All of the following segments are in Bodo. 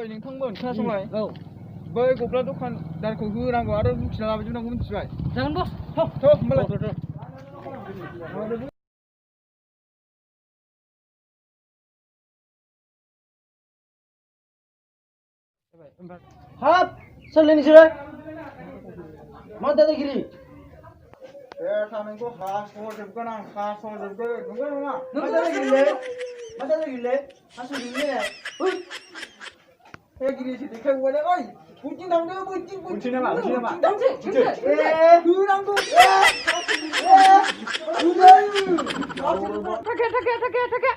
जाबाय नोंथांमोन खोनासंलाय बै गब्ला दखानदारखौ होनांगौ आरो मिथिना लाबोजोबनांगौ मिथिबाय जागोन बस थ' होमबालाय हाब सोरलै नोंसोरो मा दादागिरि बे सानैखौ हास'जोबगोन आं हास'जोबगोन नंगौ नङा मा दादागिरिलै हास'जोबलै गिरिसो देखायबाय ओइ बुथिं थांदो बुथिं नामा थांसै होनांगौ थाखे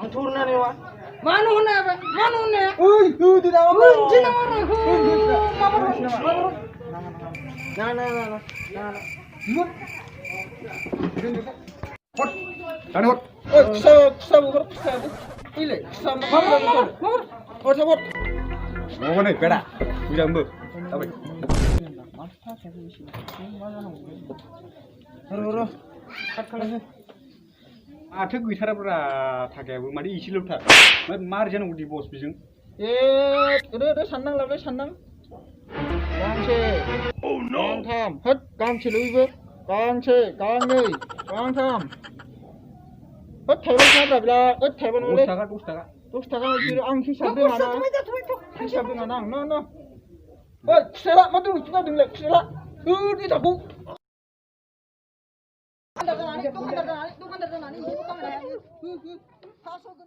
आं थुरनानै मा मानो होननाया मानो होननाया ओइ होदो नामा होनसै नामा ना दानो हर ओइ खुसा बगर खुसायाबो इलाय खुसा मा हर mau nih beda udah mbak tapi माथो गैथाराब्रा थाखायाबो माथो इसेल'थार मार जानांगौ दि बस बेजों ओरै साननांलाय साननां गांसे गांथाम होद गांसेल' बेबो गांसे गांनै गांथाम होद थाइबा नङाब्रा बिराद होद थाइबा नङालै 10 थाखा बिसोर आं हिसाब रोङाना हिसाब रोङाना आं न ओइ खुसेरा मा दंखिना दोंलाय खुसेरा होद इथाखौ दखानदार जानानै इसेबो खामायनो हाया